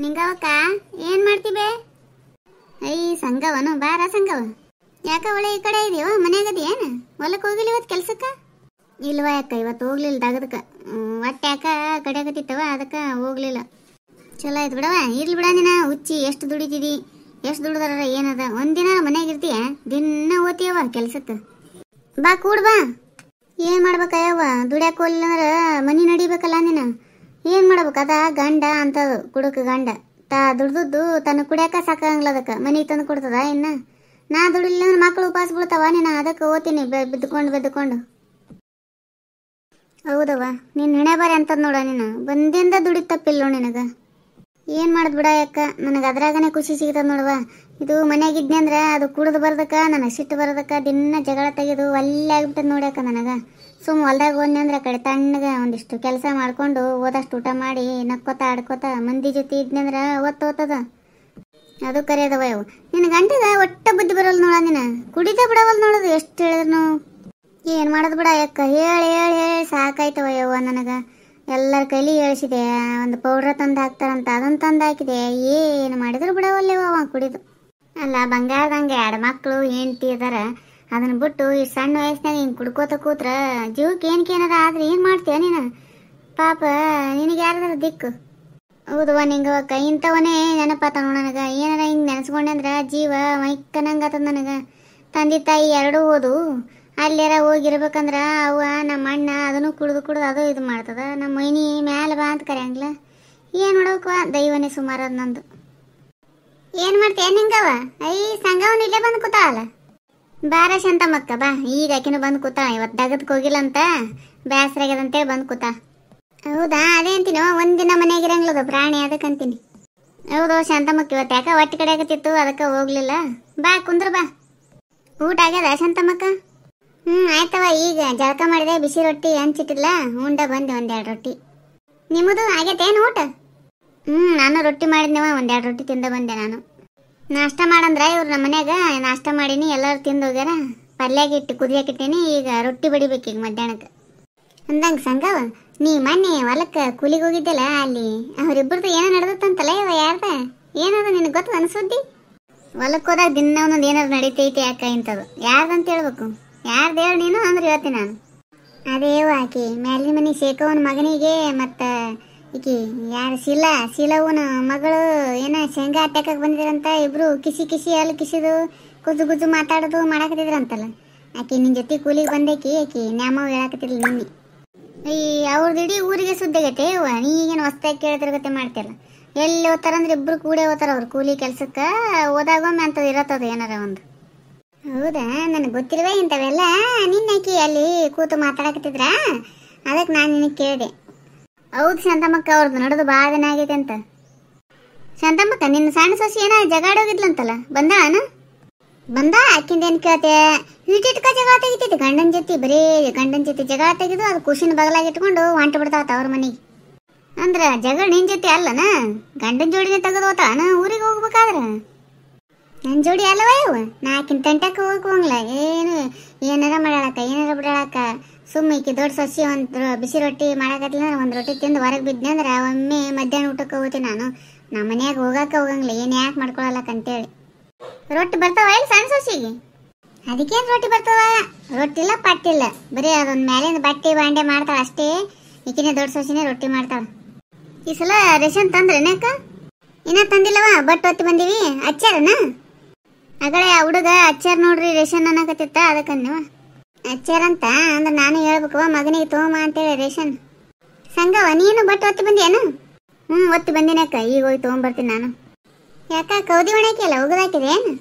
ನಿಂಗವಕ್ಕ ಏನ್ ಮಾಡ್ತೀಬೆ? ಸಂಗವನು ಬಾರ ಸಂಗವ. ಯಾಕ ಒಳ್ಳೆ ಈ ಕಡೆ ಇದೀವ ಮನ್ಯಾಗದಿ ಏನ? ಹೊಲಕ್ಕೆ ಹೋಗಿಲ್ಲ ಇವತ್ತು ಕೆಲ್ಸಕ್ಕ? ಇಲ್ವಾ ಯಾಕ ಇವತ್ತು ಹೋಗ್ಲಿಲ್ಲ ದಗದಕ್ಕ. ಹೊಟ್ಟೆ ಯಾಕ ಕಡಿಯಾಕತ್ತಿತ್ತವ ಅದಕ್ಕ ಹೋಗ್ಲಿಲ್ಲ. ಚಲೋ ಆಯ್ತು ಬಿಡವ. ಇರ್ಲಿ ಬಿಡ ನೀನ ಹುಚ್ಚಿ ಎಷ್ಟು ದುಡಿತಿದಿ, ಎಷ್ಟು ದುಡ್ದಾರ ಏನದ. ಒಂದಿನ ಮನ್ಯಾಗ ಇರ್ತೀಯ, ದಿನ ಓದ್ತೀಯವ ಕೆಲ್ಸಕ್ಕ. ಬಾ ಕೂಡ್ ಬಾ. ಏನ್ ಮಾಡ್ಬೇಕಯ್ಯವ? ದುಡ್ಯಾಕ ಹೋಗ್ಲಿಲ್ಲ ಅಂದ್ರ ಮನಿ ನಡಿಬೇಕಲ್ಲ ನೀನ. ಏನ್ ಮಾಡ್ಬೇಕು? ಅದ ಗಂಡ ಅಂತದು ಕುಡುಕ ಗಂಡ ದುಡ್ದದ್ದು ತನ್ನ ಕುಡಿಯಾಕ ಸಾಕಾಗಂಗಿಲ್ಲ. ಅದಕ್ಕೆ ಮನಿಗೆ ತಂದು ಕೊಡ್ತದ ಇನ್ನ? ನಾ ದುಡಿಲಿಲ್ಲ ಅಂದ್ರೆ ಮಕ್ಕಳು ಉಪವಾಸ ಬಿಡ್ತಾವ ನೀನ. ಅದಕ್ಕೆ ಓದ್ತೀನಿ ಬೆದ್ಕೊಂಡು. ಹೌದವ, ನಿನ್ನ ಹಣೆ ಬಾರಿ ಅಂತದ್ ನೋಡ. ನೀನು ಬಂದಿಂದ ದುಡಿದ ತಪ್ಪಿಲ್ಲ ನೋಡು ನಿನಗ. ಏನ್ ಮಾಡದ್ ಬಿಡ ಯಾಕ, ನನಗೆ ಅದ್ರಾಗನೆ ಖುಷಿ ಸಿಗ್ತದ ನೋಡವ. ಇದು ಮನ್ಯಾಗಿದ್ನಿ ಅಂದ್ರೆ ಅದು ಕುಡ್ದು ಬರೋದಕ್ಕ ನನಗೆ ಸಿಟ್ಟು ಬರೋದಕ್ಕ ದಿನ ಜಗಳ ತೆಗೆದು ಒಲ್ಲೆ ಆಗ್ಬಿಟ್ಟದ ನೋಡ್ಯಾಕ ನನಗ. ಸುಮ್ ಹೊಲ್ದಾಗ ಹೋದ್ನಿ ಅಂದ್ರೆ ಕಡೆ ತಣ್ಣಗ ಒಂದಿಷ್ಟು ಕೆಲಸ ಮಾಡ್ಕೊಂಡು ಓದಷ್ಟು ಊಟ ಮಾಡಿ ನಕ್ಕೋತ ಆಡ್ಕೋತ ಮಂದಿ ಜೊತೆ ಇದ್ನಿ ಅಂದ್ರೆ ಓದ್ತದ. ಅದು ಕರೆಯದವ ಇವು. ನಿನ್ನ ಗಂಟೆಗ ಒಟ್ಟ ಬುದ್ಧಿ ಬರೋಲ್ಲ ನೋಡ. ನೀನ ಕುಡಿದ ಬಿಡವಲ್ ನೋಡೋದು ಎಷ್ಟು ಹೇಳಿದ್ರು. ಏನ್ ಮಾಡೋದು ಬಿಡ ಯಾಕ, ಹೇಳಿ ಹೇಳಿ ಹೇಳಿ ಸಾಕಾಯ್ತವ ಯವ್ವ ನನಗ. ಎಲ್ಲರ ಕೈಲಿ ಹೇಳ್ಸಿದೆ, ಒಂದು ಪೌಡ್ರ ತಂದು ಹಾಕ್ತಾರಂತ ಅದನ್ನ ತಂದು ಹಾಕಿದೆ. ಏನು ಮಾಡಿದ್ರು ಬಿಡವಲ್ಲೇವ ಅವ ಕುಡಿದು. ಅಲ್ಲ ಬಂಗಾರದಂಗೆ 2 ಮಕ್ಕಳು ಹೆಂಡತಿ ಅದಾರ, ಅದನ್ನ ಬಿಟ್ಟು ಈ ಸಣ್ಣ ವಯಸ್ಸಿನಾಗ ಹಿಂಗೆ ಕುಡ್ಕೋತ ಕೂತ್ರ ಜೀವಕ್ಕೆ ಏನದ. ಆದ್ರೆ ಏನು ಮಾಡ್ತೀಯ ನೀನು? ಪಾಪ ನಿನಗೆ ಯಾರದಾರ ದಿಕ್ಕು? ಹೌದವ ನಿಂಗವಕ್ಕ, ಇಂಥವನೇ ನೆನಪಾತ ನೋಡು ನನಗೆ. ಏನಾರ ಹಿಂಗೆ ನೆನೆಸ್ಕೊಂಡೆ ಅಂದ್ರೆ ಜೀವ ಮೈಕ್ಕನಂಗತ್ತದ ನನಗೆ. ತಂದೆ ತಾಯಿ ಎರಡೂ ಹೋದು ಅಲ್ಲೆರ ಹೋಗಿರ್ಬೇಕಂದ್ರ ಅವ ನಮ್ಮ ಅಣ್ಣ ಅದನ್ನು ಕುಡ್ದು ಅದು ಇದು ಮಾಡ್ತದ. ನಮ್ಮ ಮೈನಿ ಮ್ಯಾಲ ಬಾ ಅಂತ ಕರೆಯಂಗಿಲ್ಲ. ಏನು ನೋಡೋಕವ, ದೈವನೇ ಸುಮಾರು ಅದು ನಂದು. ಏನು ಮಾಡ್ತೀಯ ನಿಂಗವ? ಸಂಗವನ್ ಇಲ್ಲೇ ಬಂದು ಕೂತಾವಲ್ಲ. ಬಾರ ಶಾಂತಮ್ಮಕ್ಕ ಬಾ. ಈಗ ಆಕಿನೂ ಬಂದು ಕೂತ. ಇವತ್ತು ದಗದಕ್ಕೆ ಹೋಗಿಲ್ಲ ಅಂತ ಬೇಸರಾಗ್ಯದಂತೇಳಿ ಬಂದು ಕೂತ. ಹೌದಾ? ಅದೇ ಅಂತೀನೋ, ಒಂದಿನ ಮನೆಯಾಗಿರಂಗಿಲ್ಲದು ಪ್ರಾಣಿ, ಅದಕ್ಕಂತೀನಿ. ಹೌದು ಶಾಂತಮ್ಮಕ್ಕ, ಇವತ್ತು ಯಾಕ ಹೊಟ್ಟೆ ಕಡೆ ಆಗತ್ತಿತ್ತು ಅದಕ್ಕೆ ಹೋಗ್ಲಿಲ್ಲ. ಬಾ ಕುಂದ್ರ ಬಾ. ಊಟ ಆಗ್ಯದ ಶಾಂತಮ್ಮಕ್ಕ? ಆಯ್ತವ. ಈಗ ಜಳಕ ಮಾಡಿದೆ, ಬಿಸಿ ರೊಟ್ಟಿ ಹಂಚಿಟ್ಟಿಲ್ಲ, ಉಂಡ ಬಂದೆ 1-2 ರೊಟ್ಟಿ. ನಿಮ್ಮದು ಆಗೈತೇನು ಊಟ? ನಾನು ರೊಟ್ಟಿ ಮಾಡಿದ್ನವ, 1-2 ರೊಟ್ಟಿ ತಿಂದ ಬಂದೆ ನಾನು. ನಾಷ್ಟ ಮಾಡಂದ್ರ ಇವ್ರು ನಮ್ಮ ಮನ್ಯಾಗ ನಾಷ್ಟ ಮಾಡೀನಿ, ಎಲ್ಲರೂ ತಿಂದು ಹೋಗ್ಯಾರ. ಪಲ್ಯಾಗಿಟ್ಟು ಕುದಿಯಾಕಿಟ್ಟೀನಿ, ಈಗ ರೊಟ್ಟಿ ಬಡಿಬೇಕು ಈಗ ಮಧ್ಯಾಹ್ನಕ್ಕೆ. ಅಂದಂಗೆ ಸಂಗವ, ನೀ ಮೊನ್ನೆ ಹೊಲಕ್ಕೆ ಕೂಲಿಗೆ ಹೋಗಿದ್ದಲ್ಲ, ಅಲ್ಲಿ ಅವ್ರಿಬ್ಬರದು ಏನೋ ನಡೆದತ್ತಂತಲ್ಲ ಇವ ಯಾರ್ದ? ಏನದ ನಿನಗೆ ಗೊತ್ತದ ಅನ್ಸುದ್ದಿ? ಹೊಲಕ್ಕೆ ಹೋದಾಗ ದಿನ ಒಂದೊಂದು ಏನಾದ್ರು ನಡೀತೈತಿ ಯಾಕ ಇಂಥದ್ದು. ಯಾರ್ದಂತ ಹೇಳ್ಬೇಕು? ಯಾರ್ದು ಹೇಳಿ ನೀನು ಅಂದ್ರೆ ಹೇಳ್ತೀನಿ ನಾನು. ಅದೇವ ಆಕಿ ಮ್ಯಾಲಿನ ಮನೆ ಶೇಖವನ ಮಗನಿಗೆ ಮತ್ತು ಈಕಿ ಯಾರು ಶೀಲವನ ಮಗಳು ಏನೋ ಶೇಂಗಾ ಅಟ್ಯಾಕಕ್ಕೆ ಬಂದಿದ್ರಂತ. ಇಬ್ರು ಕಿಸಿ ಅಲ್ಲಿ ಕಿಸಿದು ಗುಜು ಮಾತಾಡೋದು ಮಾಡಾಕತ್ತಿದ್ರಂತಲ್ಲ. ಆಕಿ ನಿನ್ನ ಜೊತೆ ಕೂಲಿಗೆ ಬಂದೇಕಿ, ಆಕಿ ನ್ಯಾಮವ್ ಹೇಳಾಕತ್ತಿಲ್ಲ ನಿನ್ನೆ. ಅವ್ರದ್ದು ಇಡೀ ಊರಿಗೆ ಸುದ್ದಿಗತ್ತೆ ಇವ. ನೀಗೇನು ಹೊಸ್ತಾಗಿ ಕೇಳ್ತಿರ್ಗತ್ತೆ ಮಾಡ್ತಿಲ್ಲ. ಎಲ್ಲಿ ಓದ್ತಾರಂದ್ರೆ ಇಬ್ರು ಕೂಡೇ ಓದ್ತಾರ ಅವ್ರು ಕೂಲಿ ಕೆಲ್ಸಕ್ಕೆ. ಹೋದಾಗೊಮ್ಮೆ ಅಂಥದ್ದು ಇರತ್ತದ ಏನಾರ ಒಂದು. ಹೌದಾ? ನನಗೆ ಗೊತ್ತಿಲ್ವೇ ಇಂಥವೆಲ್ಲ. ನಿನ್ನಾಕಿ ಅಲ್ಲಿ ಕೂತು ಮಾತಾಡಕತ್ತಿದ್ರ, ಅದಕ್ಕೆ ನಾನು ನಿನಗೆ ಕೇಳಿದೆ. ಹೌದು ಶಾಂತಮ್ಮಕ್ಕ, ಅವ್ರದ್ದು ನಡೆದು ಭಾಳ ದಿನ ಆಗೈತೆ ಅಂತ. ಶಾಂತಮ್ಮಕ್ಕ, ನಿನ್ನ ಸಣ್ಣ ಸೊಸಿ ಏನೋ ಜಗಾಡೋಗಿದ್ಲಂತಲ್ಲ, ಬಂದಾಳನ? ಬಂದ ಆಕಿಂದೇನು ಕೇಳ್ತೆ? ಇಟ್ಟಿಟ್ಕ ಜಗಳ ತೆಗಿತೈತಿ ಗಂಡನ ಜೊತೆ. ಬರೀ ಗಂಡನ ಜೊತೆ ಜಗಳ ತೆಗೆದು ಅದು ಖುಷಿನ ಬಗಲಾಗಿ ಇಟ್ಕೊಂಡು ಹೊಂಟು ಬಿಡ್ತಾವತ್ತ ಅವ್ರ ಮನೆಗೆ. ಅಂದ್ರೆ ಜಗಳ ನಿನ್ನ ಜೊತೆ ಅಲ್ಲನ, ಗಂಡನ ಜೋಡಿನೇ ತೆಗೆದು ಹೋತಾನ ಊರಿಗೆ ಹೋಗ್ಬೇಕಾದ್ರೆ? ನನ್ನ ಜೋಡಿ ಅಲ್ಲವ ಇವು. ನಾಕಿನ ತಂಟಕ್ಕೆ ಹೋಗಂಗಿಲ್ಲ. ಏನಾರ ಮಾಡಾಳಕ್ಕ, ಏನಾರ ಬಿಡಾಳಕ್ಕ. ಸುಮ್ಮಕ್ಕೆ ದೊಡ್ಡ ಸೊಸಿ ಒಂದು ಬಿಸಿ ರೊಟ್ಟಿ ಮಾಡಾಕತ್ತಿಲ್ಲ ಅಂದ್ರೆ 1 ರೊಟ್ಟಿ ತಿಂದು ಹೊರಗೆ ಬಿದ್ದೆ ಅಂದ್ರೆ ಒಮ್ಮೆ ಮಧ್ಯಾಹ್ನ ಊಟಕ್ಕೆ ಹೋಗ್ತೀನಿ ನಾನು. ನಮ್ಮ ಮನ್ಯಾಗ ಹೋಗಂಗಿಲ್ಲ. ಏನು ಯಾಕೆ ಮಾಡ್ಕೊಳಲ್ಲಕ್ಕಂತೇಳಿ. ರೊಟ್ಟಿ ಬರ್ತಾವ ಇಲ್ಲಿ ಸಣ್ಣ ಸೊಸಿಗೆ? ಅದಕ್ಕೇನು ರೊಟ್ಟಿ ಬರ್ತವ? ರೊಟ್ಟಿಲ್ಲ ಪಟ್ಟಿಲ್ಲ, ಬರೀ ಅದೊಂದು ಮೇಲಿಂದ ಬಟ್ಟೆ ಬಾಂಡೆ ಮಾಡ್ತಾಳೆ ಅಷ್ಟೇ. ಈಕಿನೇ ದೊಡ್ಡ ಸೊಸಿನೇ ರೊಟ್ಟಿ ಮಾಡ್ತಾಳೆ. ಈ ಸಲ ರೇಷನ್ ತಂದ್ರೇನಕ್ಕ? ಇನ್ನೂ ತಂದಿಲ್ಲವ, ಬಟ್ ಹೊತ್ತಿ ಬಂದೀವಿ. ಅಚ್ಚಾರನ ಅಗಳೆ ಆ ಹುಡುಗ ಅಚ್ಚಾರ ನೋಡ್ರಿ ರೇಷನ್ ಅನ್ನಕತ್ತಿತ್ತ, ಅದಕ್ಕನ್ನಿವ ಅಚ್ಚಾರಂತ ಅಂದ್ರೆ ನಾನು ಹೇಳ್ಬೇಕವ ಮಗನಿಗೆ ತೊಗೊಂಬ ಅಂತೇಳಿ ರೇಷನ್. ಸಂಗವ ನೀನು ಬಟ್ ಹೊತ್ತಿ ಬಂದಿಯೇನು? ಹೊತ್ತಿ ಬಂದಿನಕ್ಕ, ಈಗ ಹೋಗಿ ತೊಗೊಂಬರ್ತೀನಿ ನಾನು. ಯಾಕ ಕೌದಿ ಒಣಾಕಿ ಅಲ್ಲ ಒಗದಾಕಿದೆ ಏನು?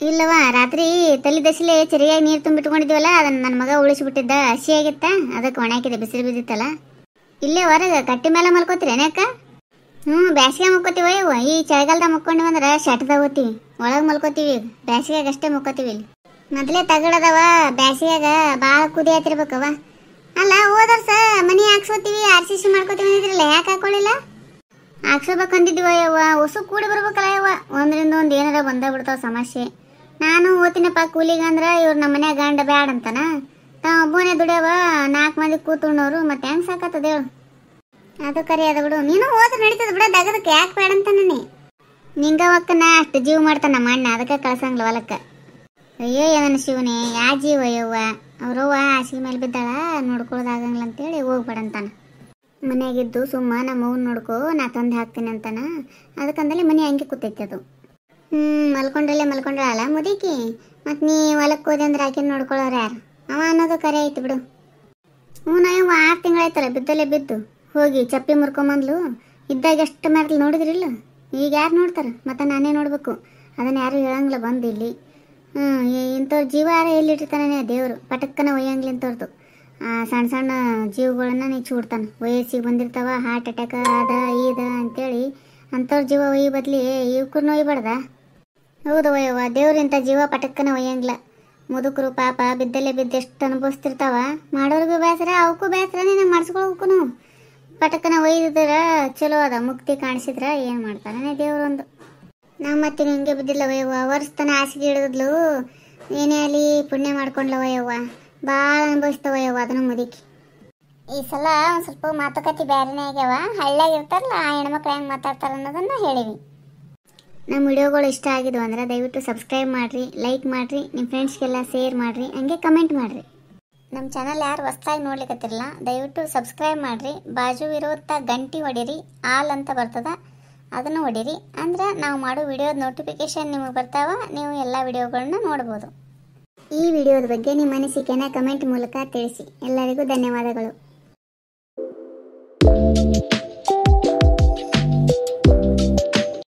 ಇಲ್ಲವ, ರಾತ್ರಿ ತಲೆ ದಸಲೆ ಚರಿಯಾಗಿ ನೀರು ತುಂಬಿಟ್ಕೊಂಡಿದ್ವಲ್ಲ, ಅದನ್ನ ನನ್ನ ಮಗ ಉಳಿಸಿಬಿಟ್ಟಿದ್ದ. ಹಸಿ ಆಗಿತ್ತ, ಅದಕ್ಕೆ ಒಣಾಕಿದೆ. ಬಿಸಿಲು ಬಿದ್ದಿತ್ತಲ್ಲ. ಇಲ್ಲೇ ಹೊರಗೆ ಕಟ್ಟಿ ಮೇಲೆ ಮಲ್ಕೋತೀರೇನಕ್ಕ? ಬ್ಯಾಸಿಗೆ ಮಲ್ಕೋತೀವ ಇವ. ಈ ಚಳಿಗಾಲದಾಗ ಮಕ್ಕೊಂಡಿವಿ ಅಂದ್ರೆ ಶಟ್ದಾಗ ಹೋಗ್ತೀವಿ, ಒಳಗೆ ಮಲ್ಕೋತೀವಿ. ಬ್ಯಾಸಿಗೆಯಾಗ ಅಷ್ಟೇ ಮಲ್ಕೋತೀವಿ. ಇಲ್ಲಿ ಮೊದಲೇ ತಗಡದವ, ಬ್ಯಾಸಿಗೆಯಾಗ ಭಾಳ ಕುದಿ ಆತಿರ್ಬೇಕವ. ಅಲ್ಲ ಹೋದ ವರ್ಷ ಮನೆ ಹಾಕ್ಸೋತೀವಿ RCC ಮಾಡ್ಕೋತೀವಿ ಅಂದಿದ್ರಲ್ಲ, ಯಾಕೆ ಹಾಕೊಳ್ಳಿಲ್ಲ? ಹಾಕ್ಸೋಬೇಕಂದಿದ್ವ ಯವ್ವ, ಹೊಸ ಕೂಡಿ ಬರ್ಬೇಕಲ್ಲ ಯವ್ವ. ಒಂದರಿಂದ ಒಂದು ಏನಾರ ಬಂದ ಬಿಡ್ತಾವ ಸಮಸ್ಯೆ. ನಾನು ಓದ್ತೀನಪ್ಪ ಕೂಲಿಗೆ ಅಂದ್ರೆ ಇವ್ರು ನಮ್ಮ ಮನ್ಯಾಗ ಗಂಡ ಬ್ಯಾಡ ಅಂತಾನ. ಒಬ್ಬನೇ ದುಡಿಯವ, 4 ಮಂದಿ ಕೂತ್ಕೊಂಡವ್ರು, ಮತ್ತೆ ಹೆಂಗೆ ಸಾಕತ್ತದ ಹೇಳು? ಅದು ಕರಿ ಅದ ಬಿಡು, ನೀನು ಹೋದ್ರೆ ನಡೀತದ ಬಿಡ, ದಗದಕ್ಕೆ ಯಾಕೆ ಬೇಡ ಅಂತಾನೆ. ನಿಂಗ ಒಕ್ಕನ ಅಷ್ಟು ಜೀವ ಮಾಡ್ತಾನ ನಮ್ಮ ಅಣ್ಣ, ಅದಕ್ಕೆ ಕಳ್ಸಂಗ್ಲ ಹೊಲಕ್ಕೆ. ಅಯ್ಯೋ ನನ್ನ ಶಿವನೇ, ಯಾ ಜೀವ ಯವ್ವ, ಅವ್ರವ್ವ ಹಾಸಿಗೆ ಮೇಲೆ ಬಿದ್ದಾಳ, ನೋಡ್ಕೊಳ್ಳೋದಾಗಂಗಿಲ್ಲ ಅಂತೇಳಿ ಹೋಗ್ಬೇಡಂತಾನ. ಮನೆಯಾಗಿದ್ದು ಸುಮ್ಮ ನಮ್ಮ ಅವ್ನ ನೋಡ್ಕೋ, ನಾ ತಂದು ಹಾಕ್ತೀನಿ ಅಂತಾನ. ಅದಕ್ಕಂದಲ್ಲಿ ಮನೆ ಹಂಗೆ ಕೂತೈತಿ ಅದು. ಮಲ್ಕೊಂಡ್ರಲ್ಲ ಮುದುಕಿ, ಮತ್ತು ನೀ ಹೊಲಕ್ಕೆ ಹೋದೆ ಅಂದ್ರೆ ಆಕೆ ನೋಡ್ಕೊಳ್ಳೋರು ಯಾರು? ಅವ ಅನ್ನೋದು ಕರೆ ಐತಿ ಬಿಡು. ಹ್ಞೂ ನಾವ್ 6 ತಿಂಗಳಾಯ್ತಲ್ಲ ಬಿದ್ದಲ್ಲೇ ಬಿದ್ದು ಹೋಗಿ ಚಪ್ಪಿ ಮುರ್ಕೊಂಬಂದ್ಲು. ಇದ್ದಾಗ ಎಷ್ಟು ಮಾರ್ಲಿ ನೋಡಿದ್ರಿಲ್ಲ, ಈಗ ಯಾರು ನೋಡ್ತಾರೆ? ಮತ್ತು ನಾನೇ ನೋಡ್ಬೇಕು, ಅದನ್ನು ಯಾರು ಹೇಳಂಗಿಲ್ಲ ಬಂದು ಇಲ್ಲಿ. ಇಂಥವ್ರ ಜೀವ ಯಾರು ಎಲ್ಲಿಟ್ಟಿರ್ತಾನೆ ದೇವರು, ಪಟಕ್ಕನ ಒಯ್ಯಂಗಿಲ್ಲ ಇಂಥವ್ರದ್ದು. ಸಣ್ಣ ಸಣ್ಣ ಜೀವಗಳನ್ನ ನೀ ಚೂಡ್ತಾನೆ, ವಯಸ್ಸಿಗೆ ಬಂದಿರ್ತಾವ ಹಾರ್ಟ್ ಅಟ್ಯಾಕ ಅದ ಇದ ಅಂತೇಳಿ. ಅಂಥವ್ರ ಜೀವ ಒಯ್ಯ ಬದಲಿ ಇವಕ್ಕೂ ಒಯ್ಯಬಾರ್ದ? ಹೌದು ಒಯ್ಯವ್ವ, ದೇವ್ರು ಇಂಥ ಜೀವ ಪಟಕ್ಕನ ಒಯ್ಯಂಗಿಲ್ಲ. ಮುದುಕರು ಪಾಪ ಬಿದ್ದಲ್ಲೇ ಬಿದ್ದು ಎಷ್ಟು ಅನುಭವಿಸ್ತಿರ್ತಾವ, ಮಾಡೋರ್ಗೂ ಬೇಸರ, ಅವಕ್ಕೂ ಬೇಸರ, ನೀನು ಮಾಡಿಸ್ಕೊಳ್ಬೇಕು. ಪಟಕ್ಕನ ಒಯ್ದಿದ್ರ ಚಲೋ ಅದ, ಮುಕ್ತಿ ಕಾಣಿಸಿದ್ರ ಏನು ಮಾಡ್ತಾನೆ ದೇವ್ರು ಒಂದು. ನಾವು ಮತ್ತೆ ಹಿಂಗೆ ಬಿದ್ದಿಲ್ಲ ವಯ್ಯವ್ವ, ವರ್ಷತನ ಹಾಸಿಗೆ ಹಿಡಿದ್ಲು, ಏನೇ ಅಲ್ಲಿ ಪುಣ್ಯ ಮಾಡ್ಕೊಂಡ್ಲ ವಯ್ಯವ್ವ, ಭಾಳ ಅನುಭವಿಸ್ತವಯ್ಯವ್ವ ಅದನ್ನು ಮುದುಕಿ. ಈ ಸಲ ಒಂದು ಸ್ವಲ್ಪ ಮಾತುಕತೆ ಬೇರೆನೇ ಆಗ್ಯಾವ, ಹಳ್ಳಿಯಾಗ ಇರ್ತಾರಲ್ಲ ಆ ಹೆಣ್ಮಕ್ಳು ಹೆಂಗೆ ಮಾತಾಡ್ತಾರೆ ಅನ್ನೋದನ್ನು ಹೇಳಿವಿ. ನಮ್ಮ ವಿಡಿಯೋಗಳು ಇಷ್ಟ ಆಗಿದ್ವು ಅಂದ್ರೆ ದಯವಿಟ್ಟು ಸಬ್ಸ್ಕ್ರೈಬ್ ಮಾಡಿರಿ, ಲೈಕ್ ಮಾಡಿರಿ, ನಿಮ್ಮ ಫ್ರೆಂಡ್ಸ್ಗೆಲ್ಲ ಶೇರ್ ಮಾಡಿರಿ, ಹಂಗೆ ಕಮೆಂಟ್ ಮಾಡಿರಿ. ನಮ್ಮ ಚಾನಲ್ ಯಾರು ಹೊಸ್ದಾಗಿ ನೋಡ್ಲಿಕ್ಕತ್ತಿರಲ್ಲ ದಯವಿಟ್ಟು ಸಬ್ಸ್ಕ್ರೈಬ್ ಮಾಡಿರಿ. ಬಾಜು ಇರೋತ್ತ ಗಂಟಿ ಹೊಡೀರಿ, ಆಲ್ ಅಂತ ಬರ್ತದ, ಅದನ್ನು ಹೊಡೀರಿ. ಅಂದ್ರೆ ನಾವು ಮಾಡೋ ವಿಡಿಯೋದ ನೋಟಿಫಿಕೇಶನ್ ನಿಮಗೆ ಬರ್ತಾವ, ನೀವು ಎಲ್ಲ ವಿಡಿಯೋಗಳನ್ನ ನೋಡ್ಬೋದು. ಈ ವಿಡಿಯೋದ ಬಗ್ಗೆ ನಿಮ್ಮ ಅನಿಸಿಕೆನ ಕಮೆಂಟ್ ಮೂಲಕ ತಿಳಿಸಿ. ಎಲ್ಲರಿಗೂ ಧನ್ಯವಾದಗಳು.